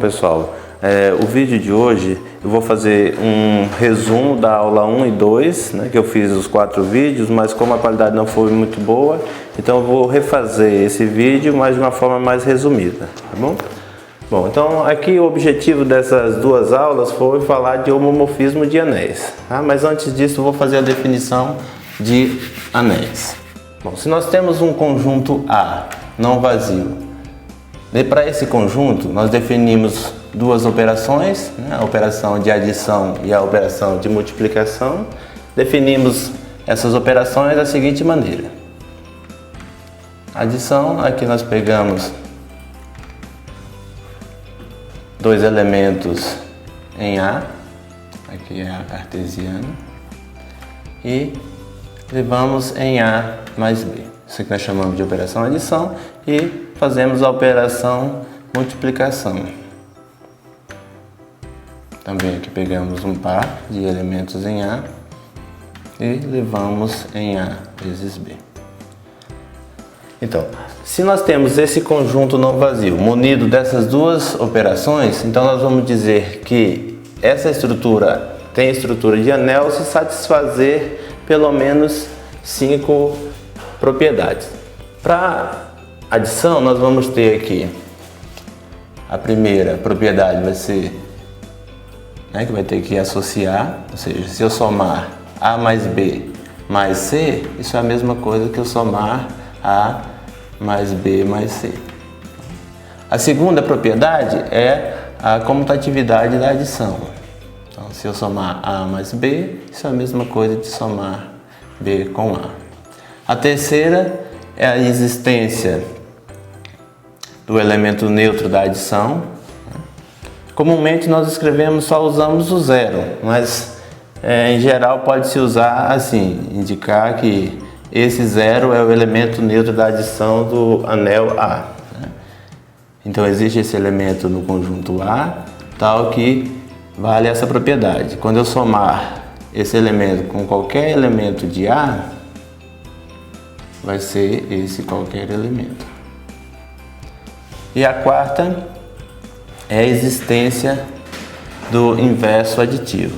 pessoal, o vídeo de hoje eu vou fazer um resumo da aula 1 e 2, né, que eu fiz os 4 vídeos, mas como a qualidade não foi muito boa, então eu vou refazer esse vídeo, mas de uma forma mais resumida, tá bom? Bom, então aqui o objetivo dessas duas aulas foi falar de homomorfismo de anéis, tá? Mas antes disso eu vou fazer a definição de anéis. Bom, se nós temos um conjunto A não vazio, e para esse conjunto nós definimos duas operações, né? A operação de adição e a operação de multiplicação. Definimos essas operações da seguinte maneira: adição, aqui nós pegamos dois elementos em A, aqui é a cartesiana, e levamos em A mais B. Isso que nós chamamos de operação adição, e fazemos a operação multiplicação. Também aqui pegamos um par de elementos em A e levamos em A vezes B. Então, se nós temos esse conjunto não vazio munido dessas duas operações, então nós vamos dizer que essa estrutura tem estrutura de anel se satisfazer pelo menos 5 propriedades. Para adição, nós vamos ter aqui a primeira propriedade vai ser, que vai ter que associar, ou seja, se eu somar A mais B mais C, isso é a mesma coisa que eu somar A mais B mais C. A segunda propriedade é a comutatividade da adição. Então, se eu somar A mais B, isso é a mesma coisa de somar B com A. A terceira é a existência do elemento neutro da adição. Comumente nós escrevemos, só usamos o zero, mas em geral pode-se usar assim, indicar que esse zero é o elemento neutro da adição do anel A. Então existe esse elemento no conjunto A, tal que vale essa propriedade. Quando eu somar esse elemento com qualquer elemento de A, vai ser esse qualquer elemento. E a quarta é a existência do inverso aditivo.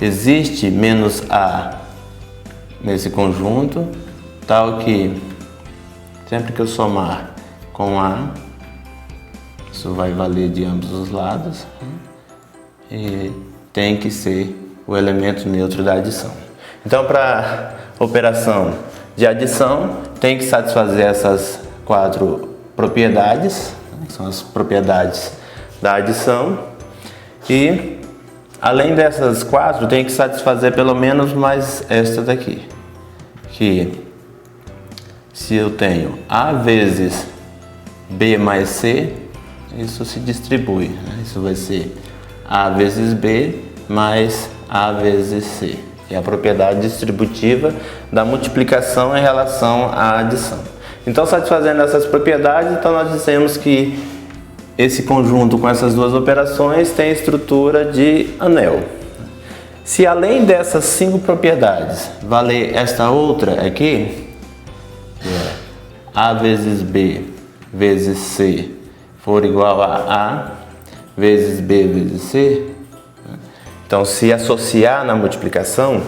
Existe menos A nesse conjunto, tal que sempre que eu somar com A, isso vai valer de ambos os lados, e tem que ser o elemento neutro da adição. Então, para a operação de adição, tem que satisfazer essas 4 propriedades, que são as propriedades da adição, e além dessas 4, tem que satisfazer pelo menos mais esta daqui, que se eu tenho A vezes B mais C, isso se distribui, isso vai ser A vezes B mais A vezes C. É a propriedade distributiva da multiplicação em relação à adição. Então, satisfazendo essas propriedades, então nós dizemos que esse conjunto com essas duas operações tem estrutura de anel. Se além dessas 5 propriedades valer esta outra aqui, A vezes B vezes C for igual a A vezes B vezes C, então se associar na multiplicação,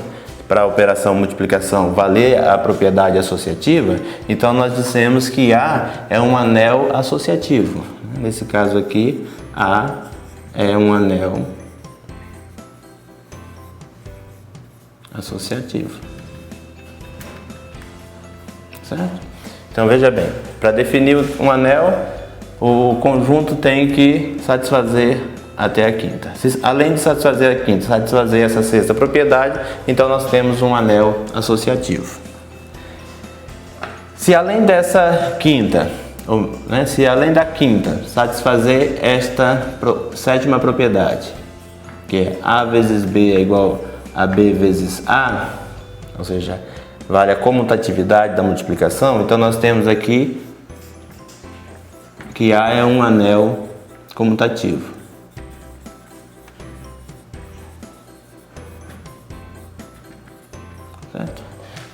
para a operação multiplicação valer a propriedade associativa, então nós dissemos que A é um anel associativo. Nesse caso aqui, A é um anel associativo. Certo? Então veja bem, para definir um anel, o conjunto tem que satisfazer até a quinta. Além de satisfazer a quinta, satisfazer essa sexta propriedade, então nós temos um anel associativo. Se além dessa quinta, se além da quinta satisfazer esta sétima propriedade, que é A vezes B é igual a B vezes A, ou seja, vale a comutatividade da multiplicação, então nós temos aqui que A é um anel comutativo. Certo?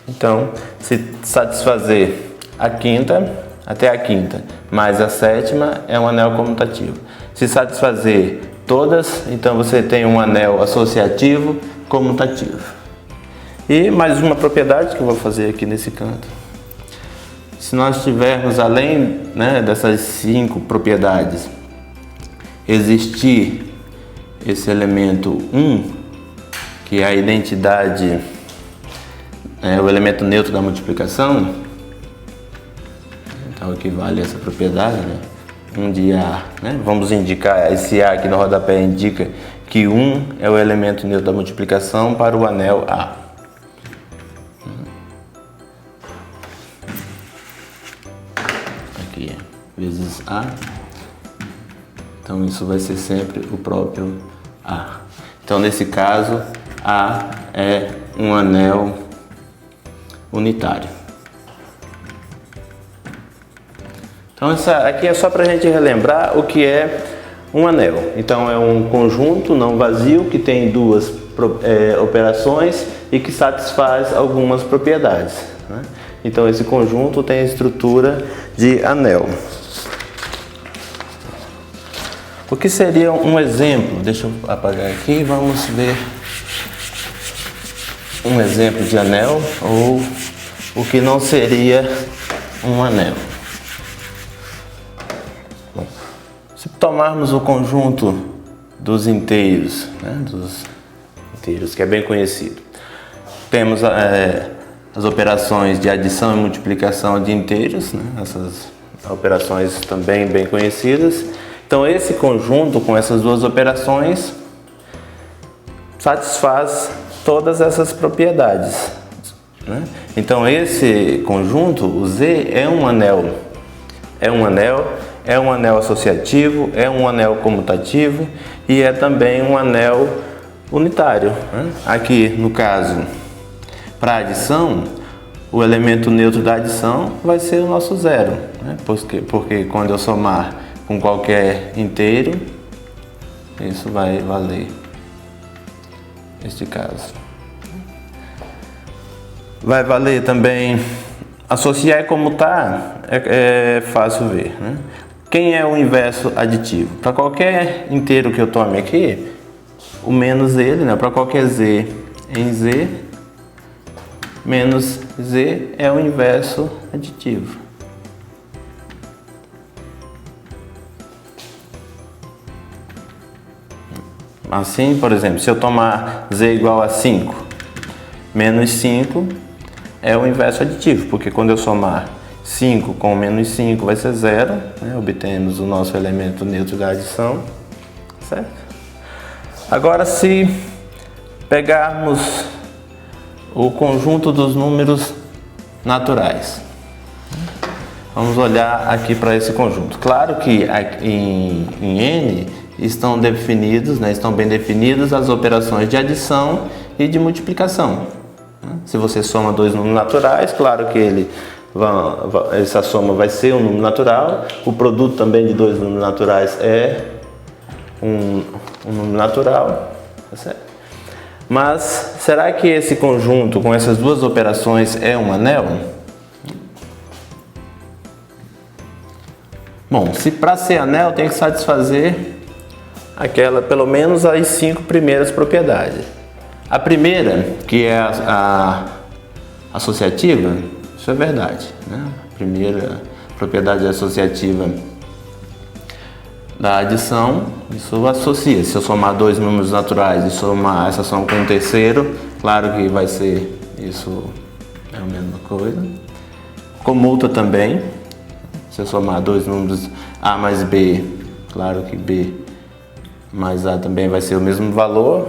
Então, se satisfazer a quinta, até a quinta, mais a sétima é um anel comutativo. Se satisfazer todas, então você tem um anel associativo comutativo. E mais uma propriedade que eu vou fazer aqui nesse canto. Se nós tivermos, além, né, dessas 5 propriedades, existir esse elemento 1, que é a identidade, o elemento neutro da multiplicação, então equivale a essa propriedade, né? 1 de A, né? Vamos indicar, esse A aqui no rodapé indica que 1 é o elemento neutro da multiplicação para o anel A. Aqui, vezes A. Então isso vai ser sempre o próprio A. Então nesse caso, A é um anel unitário. Então essa aqui é só para a gente relembrar o que é um anel. Então é um conjunto não vazio que tem 2 operações e que satisfaz algumas propriedades, né? Então esse conjunto tem a estrutura de anel. O que seria um exemplo? Deixa eu apagar aqui e vamos ver um exemplo de anel, ou o que não seria um anel. Bom, se tomarmos o conjunto dos inteiros, né, dos inteiros, que é bem conhecido, temos as operações de adição e multiplicação de inteiros, né, essas operações também bem conhecidas. Então esse conjunto com essas 2 operações satisfaz todas essas propriedades, né? Então esse conjunto, o Z, é um anel. É um anel associativo, é um anel comutativo e é também um anel unitário, né? Aqui no caso, para adição, o elemento neutro da adição vai ser o nosso zero, né? Porque quando eu somar com qualquer inteiro, isso vai valer este caso. Vai valer também associar e comutar, é fácil ver, né? Quem é o inverso aditivo? Para qualquer inteiro que eu tome aqui, o menos ele, né? Para qualquer Z em Z, menos Z é o inverso aditivo. Assim, por exemplo, se eu tomar Z igual a 5, menos 5 é o inverso aditivo, porque quando eu somar 5 com menos 5 vai ser 0, né? Obtemos o nosso elemento neutro da adição, certo? Agora, se pegarmos o conjunto dos números naturais, vamos olhar aqui para esse conjunto. Claro que em N estão definidos, né, estão bem definidas as operações de adição e de multiplicação. Se você soma 2 números naturais, claro que essa soma vai ser um número natural. O produto também de 2 números naturais é um número natural, tá certo? Mas será que esse conjunto com essas 2 operações é um anel? Bom, se para ser anel tem que satisfazer pelo menos as 5 primeiras propriedades. A primeira, que é a associativa, isso é verdade, né? A primeira propriedade associativa da adição, isso associa. Se eu somar 2 números naturais e somar essa soma com um terceiro, claro que vai ser isso, é a mesma coisa. Comuta também. Se eu somar 2 números A mais B, claro que B mais A também vai ser o mesmo valor.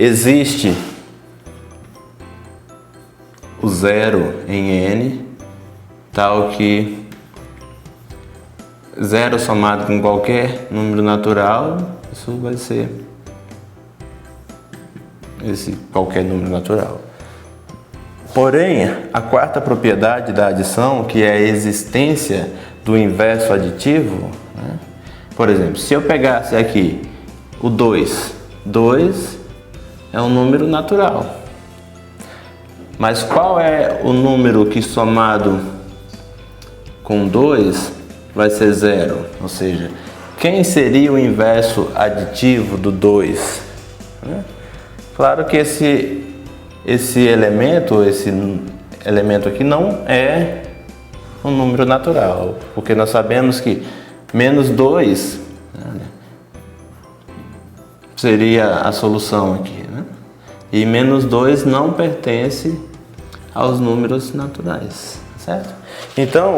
Existe o zero em N, tal que 0 somado com qualquer número natural, isso vai ser esse qualquer número natural. Porém, a 4ª propriedade da adição, que é a existência do inverso aditivo, né? Por exemplo, se eu pegasse aqui o 2 é um número natural. Mas qual é o número que somado com 2 vai ser 0? Ou seja, quem seria o inverso aditivo do 2? Né? Claro que esse elemento aqui não é um número natural, porque nós sabemos que menos 2 seria a solução aqui, né? E menos 2 não pertence aos números naturais, certo? Então,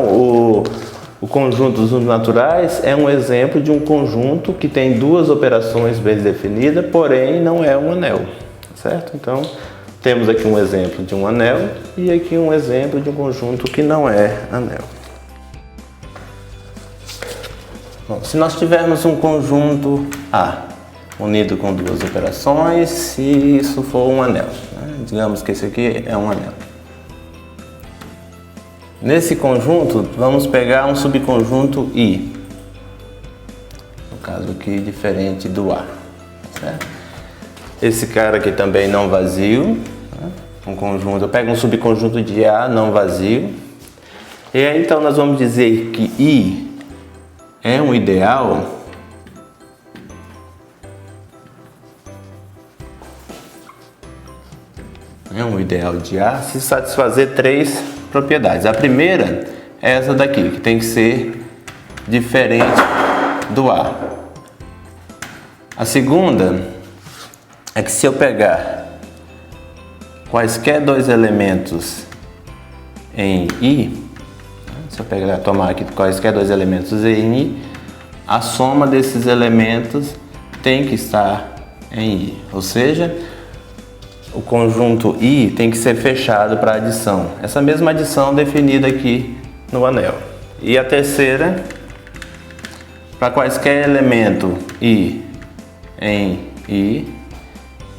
o conjunto dos números naturais é um exemplo de um conjunto que tem duas operações bem definidas, porém não é um anel, certo? Então, temos aqui um exemplo de um anel e aqui um exemplo de um conjunto que não é anel. Bom, se nós tivermos um conjunto A unido com duas operações, se isso for um anel, né? Digamos que esse aqui é um anel. Nesse conjunto, vamos pegar um subconjunto I, no caso aqui diferente do A, certo? Esse cara aqui também não vazio, né? Um conjunto, eu pego um subconjunto de A não vazio, e aí então nós vamos dizer que I é um ideal de A se satisfazer três propriedades. A primeira é essa daqui, que tem que ser diferente do A. A segunda é que se eu pegar quaisquer dois elementos em I, se eu tomar aqui quaisquer dois elementos em I, a soma desses elementos tem que estar em I, ou seja, o conjunto I tem que ser fechado para adição. Essa mesma adição definida aqui no anel. E a terceira, para quaisquer elemento I em I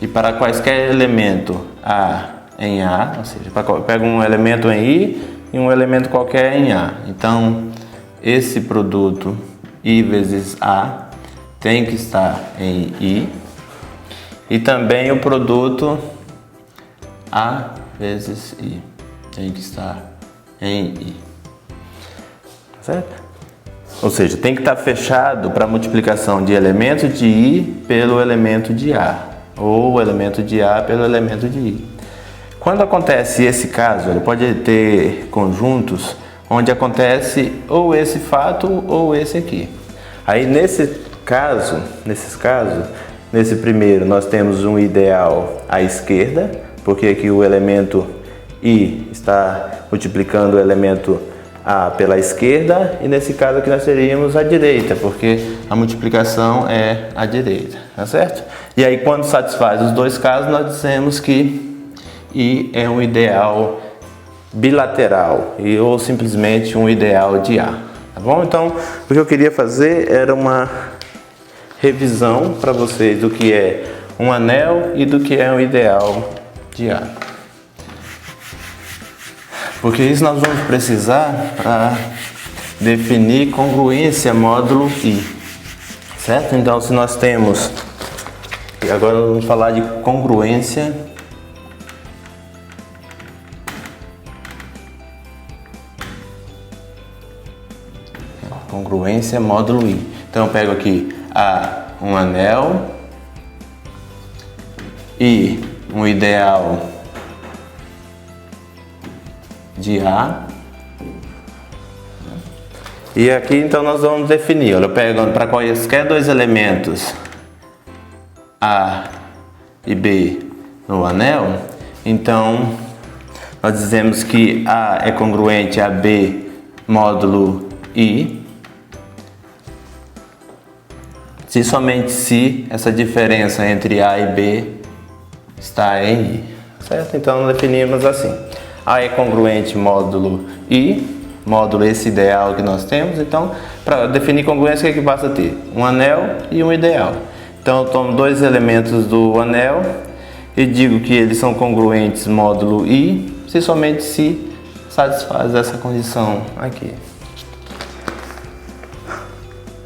e para quaisquer elemento A em A, ou seja, eu pego um elemento em I e um elemento qualquer em A. Então, esse produto I vezes A tem que estar em I e também o produto A vezes I tem que estar em I, certo? Ou seja, tem que estar fechado para a multiplicação de elemento de I pelo elemento de A, ou o elemento de A pelo elemento de I. Quando acontece esse caso, ele pode ter conjuntos onde acontece ou esse fato ou esse aqui. Aí nesses casos, nesse primeiro nós temos um ideal à esquerda, porque aqui o elemento I está multiplicando o elemento A pela esquerda, e nesse caso aqui nós teríamos à direita, porque a multiplicação é à direita, tá certo? E aí quando satisfaz os dois casos, nós dizemos que I é um ideal bilateral, ou simplesmente um ideal de A, tá bom? Então, o que eu queria fazer era uma revisão para vocês do que é um anel e do que é um ideal de A. Porque isso nós vamos precisar para definir congruência módulo I, certo? Então, se nós temos, e agora nós vamos falar de congruência módulo I. Então, eu pego aqui um anel e um ideal de A. E aqui então nós vamos definir, olha, eu pego para quaisquer dois elementos A e B no anel, então nós dizemos que A é congruente a B módulo I, se somente se essa diferença entre A e B está em I, certo? Então definimos assim: A é congruente módulo I, módulo esse ideal que nós temos. Então, para definir congruência, o que basta ter? Um anel e um ideal. Então, eu tomo dois elementos do anel e digo que eles são congruentes módulo I, se somente se satisfaz essa condição aqui.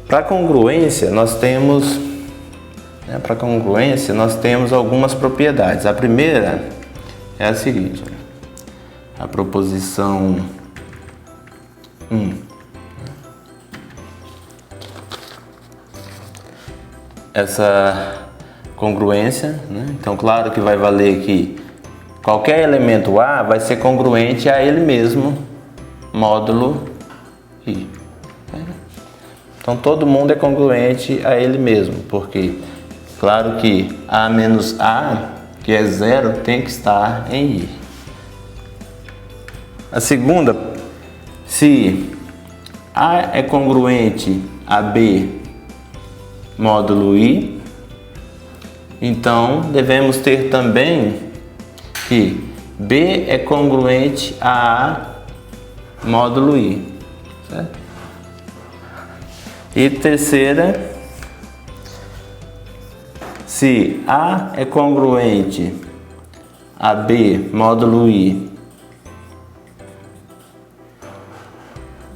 Para congruência, nós temos algumas propriedades. A primeira é a seguinte: a proposição 1 essa congruência, né? Então, claro que vai valer que qualquer elemento A vai ser congruente a ele mesmo, módulo I. Então, todo mundo é congruente a ele mesmo, porque, claro que A menos A, que é zero, tem que estar em I. A segunda, se A é congruente a B módulo I, então devemos ter também que B é congruente a A módulo I, certo? E terceira, se A é congruente a B módulo I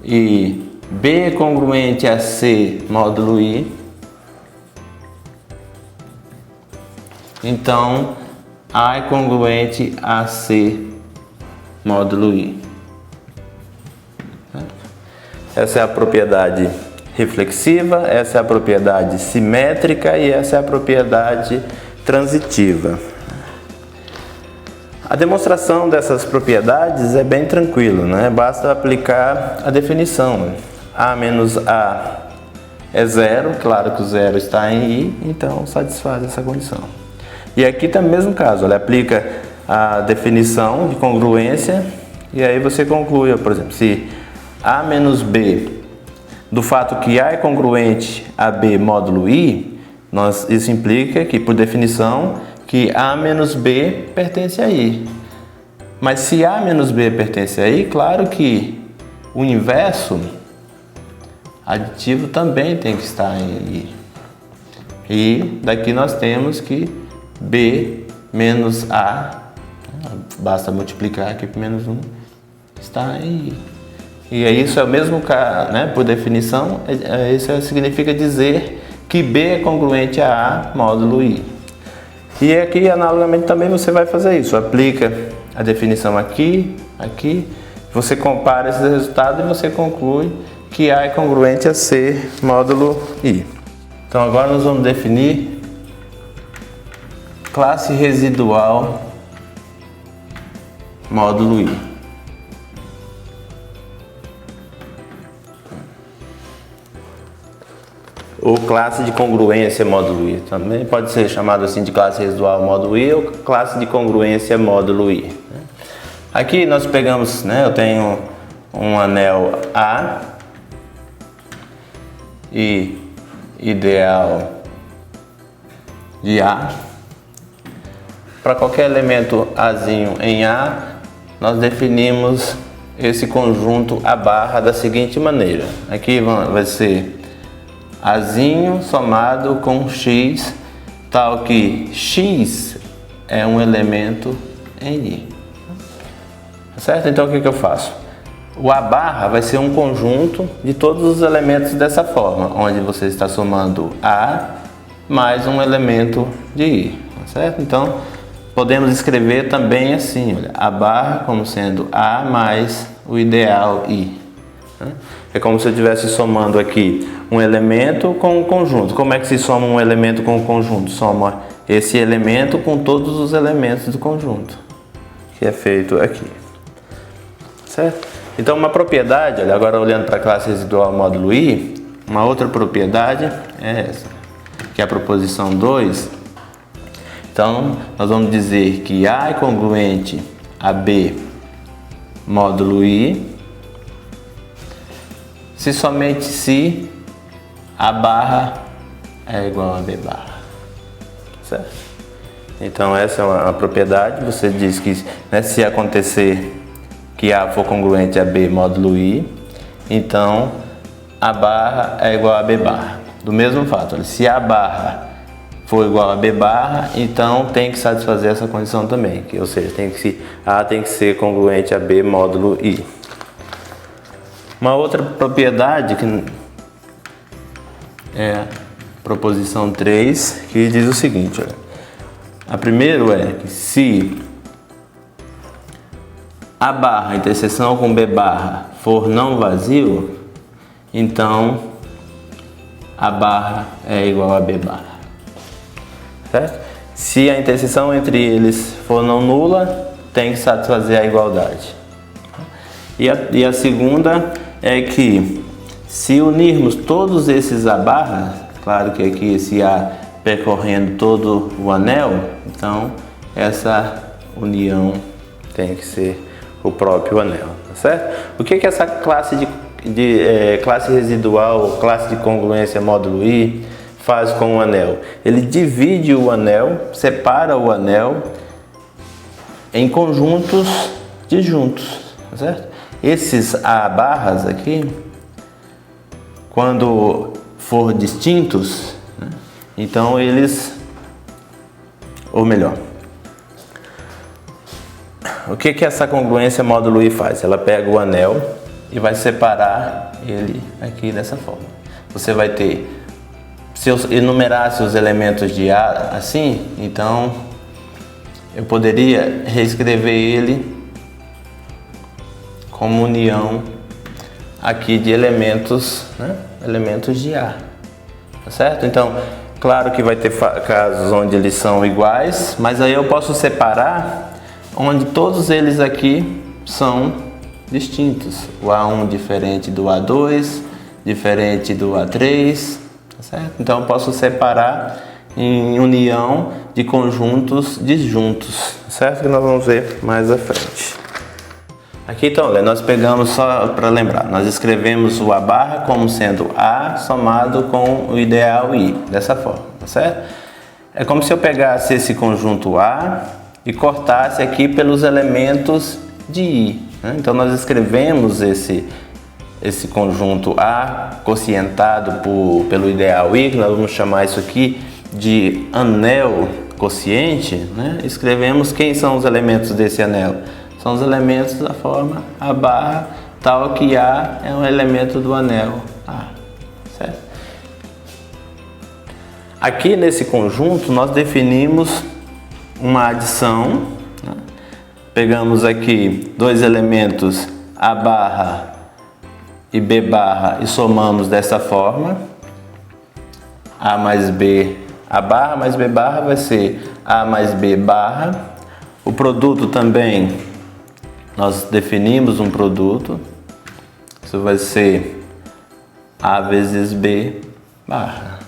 e B é congruente a C módulo I, então A é congruente a C módulo I. Essa é a propriedade reflexiva, essa é a propriedade simétrica e essa é a propriedade transitiva. A demonstração dessas propriedades é bem tranquilo, né? Basta aplicar a definição. A menos A é zero, claro que o zero está em I, então satisfaz essa condição. E aqui está no mesmo caso, ele aplica a definição de congruência e aí você conclui, por exemplo, se A menos B, do fato que A é congruente a B módulo I, isso implica que, por definição, que A menos B pertence a I. Mas se A menos B pertence a I, claro que o inverso aditivo também tem que estar em I. E daqui nós temos que B menos A, basta multiplicar aqui por menos 1, está em I. E isso é o mesmo caso, né? Por definição, isso significa dizer que B é congruente a A módulo I. E aqui, analogamente, também você vai fazer isso. Aplica a definição aqui, você compara esses resultados e você conclui que A é congruente a C módulo I. Então agora nós vamos definir classe residual módulo I. Ou classe de congruência módulo I. Também pode ser chamado assim de classe residual módulo I ou classe de congruência módulo I. Aqui nós pegamos, né, eu tenho um anel A e ideal de A. Para qualquer elemento Azinho em A, nós definimos esse conjunto A barra da seguinte maneira. Aqui vai ser Azinho somado com X, tal que X é um elemento em I. Certo? Então o que eu faço? O A barra vai ser um conjunto de todos os elementos dessa forma, onde você está somando A mais um elemento de I. Certo? Então podemos escrever também assim, olha, A barra como sendo A mais o ideal I. É como se eu estivesse somando aqui um elemento com um conjunto. Como é que se soma um elemento com um conjunto? Soma esse elemento com todos os elementos do conjunto, que é feito aqui. Certo? Então uma propriedade, olha, agora olhando para a classe residual módulo I, uma outra propriedade é essa, que é a proposição 2. Então nós vamos dizer que A é congruente a B módulo I, se somente se A barra é igual a B barra. Certo? Então essa é uma propriedade, você diz que, né, se acontecer que A for congruente a B módulo I, então A barra é igual a B barra. Do mesmo fato, se A barra for igual a B barra, então tem que satisfazer essa condição também, ou seja, A tem que ser congruente a B módulo I. Uma outra propriedade que é a proposição 3, que diz o seguinte, olha, a primeira é que se A barra interseção com B barra for não vazio, então A barra é igual a B barra. certo? Se a interseção entre eles for não nula, tem que satisfazer a igualdade. E a segunda é que, se unirmos todos esses A barra, claro que aqui esse A percorrendo todo o anel, então essa união tem que ser o próprio anel, tá certo? O que é essa classe classe residual, classe de congruência módulo I faz com o anel? Ele divide o anel, separa o anel em conjuntos disjuntos, tá certo? Esses A barras aqui, quando for distintos, né, então eles, ou melhor, o que essa congruência módulo I faz? Ela pega o anel e vai separar ele aqui dessa forma. Você vai ter, se eu enumerasse os elementos de A assim, então eu poderia reescrever ele como união aqui de elementos, né? Elementos de A, tá certo? Então, claro que vai ter casos onde eles são iguais, mas aí eu posso separar onde todos eles aqui são distintos. O A1 diferente do A2, diferente do A3, tá certo? Então eu posso separar em união de conjuntos disjuntos, certo? Que nós vamos ver mais à frente. Aqui então, nós pegamos, só para lembrar, nós escrevemos o A barra como sendo A somado com o ideal I, dessa forma, tá certo? É como se eu pegasse esse conjunto A e cortasse aqui pelos elementos de I, né? Então nós escrevemos esse conjunto A quocientado pelo ideal I, que nós vamos chamar isso aqui de anel quociente, né? Escrevemos quem são os elementos desse anel. São os elementos da forma A barra, tal que A é um elemento do anel A, certo? Aqui nesse conjunto nós definimos uma adição, né? Pegamos aqui dois elementos A barra e B barra e somamos dessa forma. A mais B, A barra mais B barra vai ser A mais B barra. O produto também, nós definimos um produto, isso vai ser A vezes B barra.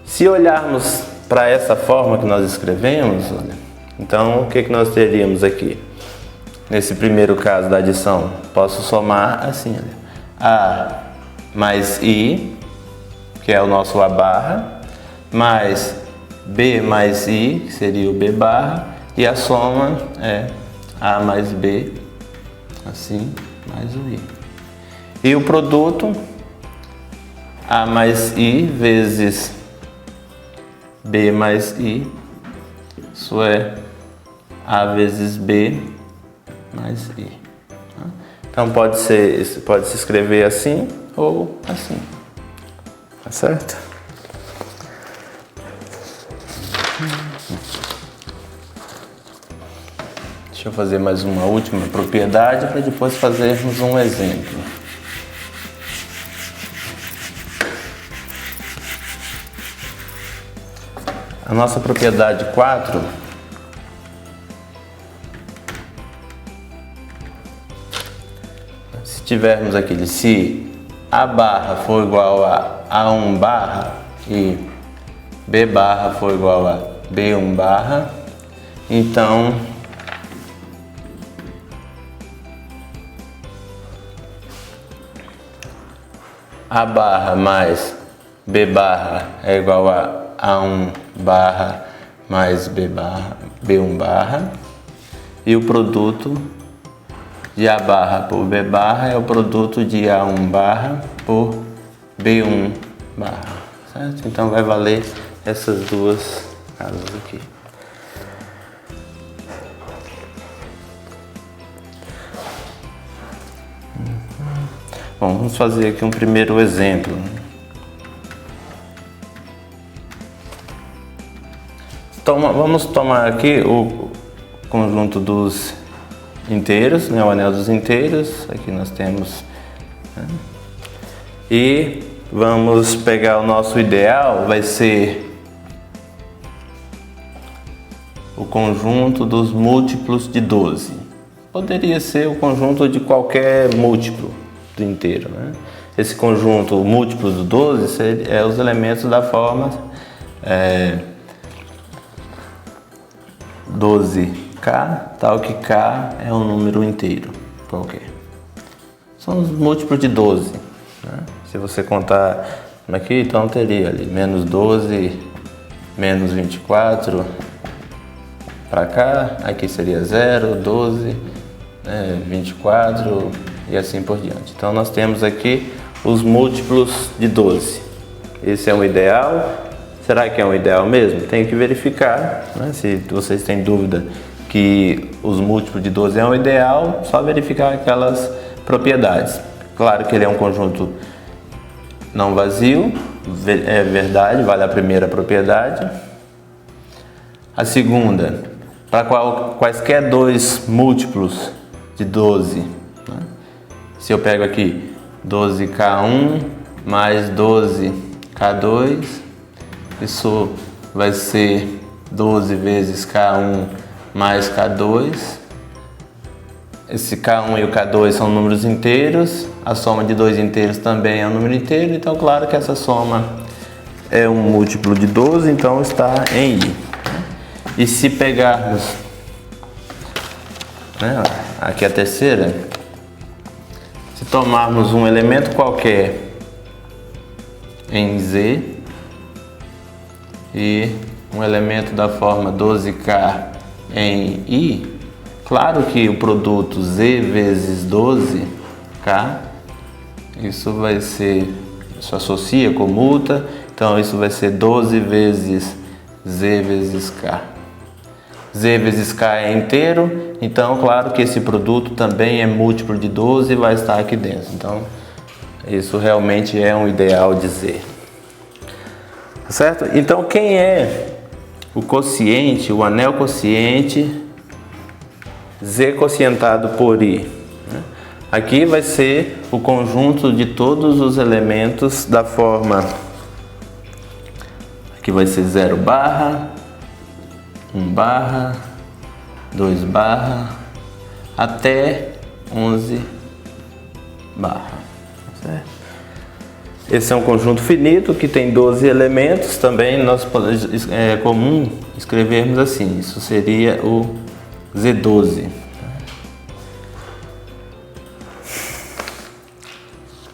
Se olharmos para essa forma que nós escrevemos, olha, então o que nós teríamos aqui? Nesse primeiro caso da adição, posso somar assim, olha, A mais I, que é o nosso A barra, mais B mais I, que seria o B barra, e a soma é A mais B, assim, mais o I. E o produto, A mais I vezes B mais I, isso é A vezes B mais I. Então pode se escrever assim ou assim, tá certo? Deixa eu fazer mais uma última propriedade para depois fazermos um exemplo. A nossa propriedade 4 se tivermos aqui, se A barra for igual a A1 barra e B barra for igual a B1 barra, então A barra mais B barra é igual a A1 barra mais B barra, B1 barra, e o produto de A barra por B barra é o produto de A1 barra por B1 barra, certo? Então vai valer essas duas casas aqui. Bom, vamos fazer aqui um primeiro exemplo. Vamos tomar aqui o conjunto dos inteiros, né, o anel dos inteiros. Aqui nós temos, né, e vamos pegar o nosso ideal, vai ser o conjunto dos múltiplos de 12. Poderia ser o conjunto de qualquer múltiplo do inteiro, né? Esse conjunto múltiplo do 12 é os elementos da forma 12k, tal que k é um número inteiro qualquer. São os múltiplos de 12, né? Se você contar aqui, então teria ali menos 12, menos 24 para cá, aqui seria 0, 12, 24 e assim por diante. Então nós temos aqui os múltiplos de 12. Esse é um ideal. Será que é um ideal mesmo? Tem que verificar, né? Se vocês têm dúvida que os múltiplos de 12 é um ideal, só verificar aquelas propriedades. Claro que ele é um conjunto não vazio, é verdade, vale a primeira propriedade. A segunda, para quaisquer dois múltiplos de 12, né? Se eu pego aqui 12k1 mais 12k2, isso vai ser 12 vezes k1 mais k2. Esse k1 e o k2 são números inteiros, a soma de dois inteiros também é um número inteiro, então claro que essa soma é um múltiplo de 12, então está em I. E se pegarmos, né, aqui a terceira, se tomarmos um elemento qualquer em Z e um elemento da forma 12k em I, claro que o produto Z vezes 12k, isso vai ser, isso associa, comuta, então isso vai ser 12 vezes Z vezes k. Z vezes k é inteiro, então claro que esse produto também é múltiplo de 12 e vai estar aqui dentro. Então isso realmente é um ideal de Z. Certo? Então quem é o quociente, o anel quociente Z quocientado por I? Aqui vai ser o conjunto de todos os elementos da forma, aqui vai ser 0 barra, 1 barra, 2 barra, até 11 barra. Certo? Esse é um conjunto finito que tem 12 elementos. Também é comum escrevermos assim, isso seria o Z12.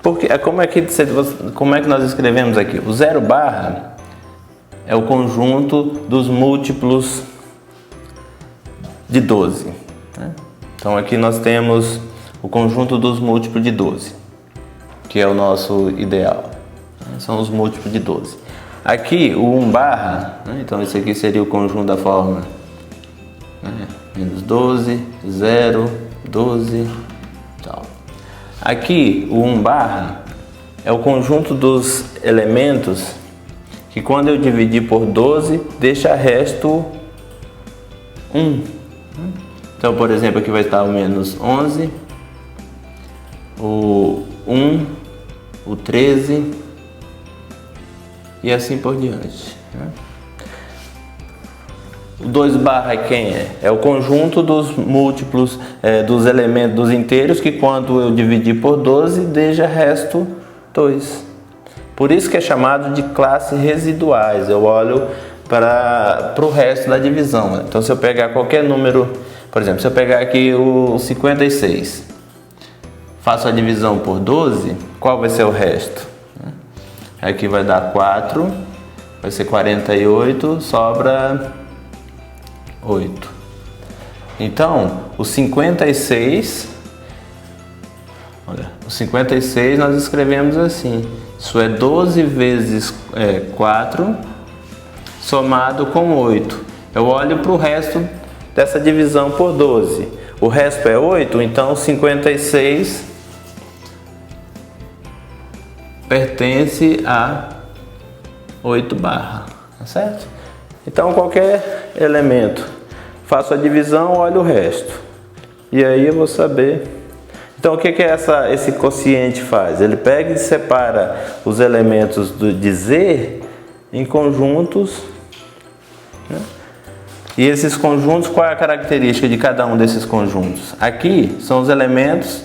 Porque, como é que nós escrevemos aqui? O 0 barra é o conjunto dos múltiplos de 12. Né? Então aqui nós temos o conjunto dos múltiplos de 12, que é o nosso ideal. Né? São os múltiplos de 12. Aqui o 1 barra, né? Então esse aqui seria o conjunto da forma, né? Menos 12, 0, 12, tal. Aqui o 1 barra é o conjunto dos elementos que quando eu dividir por 12, deixa resto 1. Então, por exemplo, aqui vai estar o menos 11, o 1, o 13 e assim por diante. O 2 barra é quem é? É o conjunto dos múltiplos, dos elementos, dos inteiros, que quando eu dividir por 12, deixa resto 2. Por isso que é chamado de classes residuais. Eu olho para o resto da divisão. Né? Então, se eu pegar qualquer número, por exemplo, se eu pegar aqui o 56, faço a divisão por 12, qual vai ser o resto? Aqui vai dar 4, vai ser 48, sobra 8. Então, o 56, olha, o 56 nós escrevemos assim. Isso é 12 vezes 4 somado com 8. Eu olho para o resto dessa divisão por 12. O resto é 8, então 56 pertence a 8 barra, tá certo? Então qualquer elemento, faço a divisão, olho o resto. E aí eu vou saber. Então o que esse quociente faz? Ele pega e separa os elementos de Z em conjuntos, né? E esses conjuntos, qual é a característica de cada um desses conjuntos? Aqui são os elementos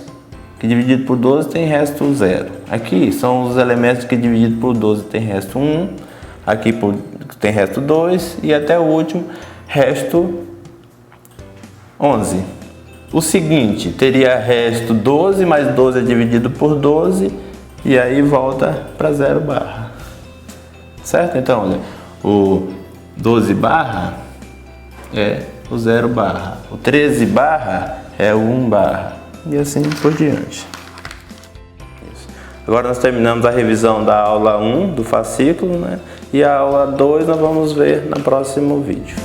que dividido por 12 tem resto 0. Aqui são os elementos que dividido por 12 tem resto 1. Aqui tem resto 2 e até o último, resto 11. O seguinte, teria resto 12, mais 12 é dividido por 12 e aí volta para 0 barra. Certo? Então, olha, o 12 barra é o 0 barra, o 13 barra é o 1 barra e assim por diante. Isso. Agora nós terminamos a revisão da aula 1 do fascículo, né? E a aula 2 nós vamos ver no próximo vídeo.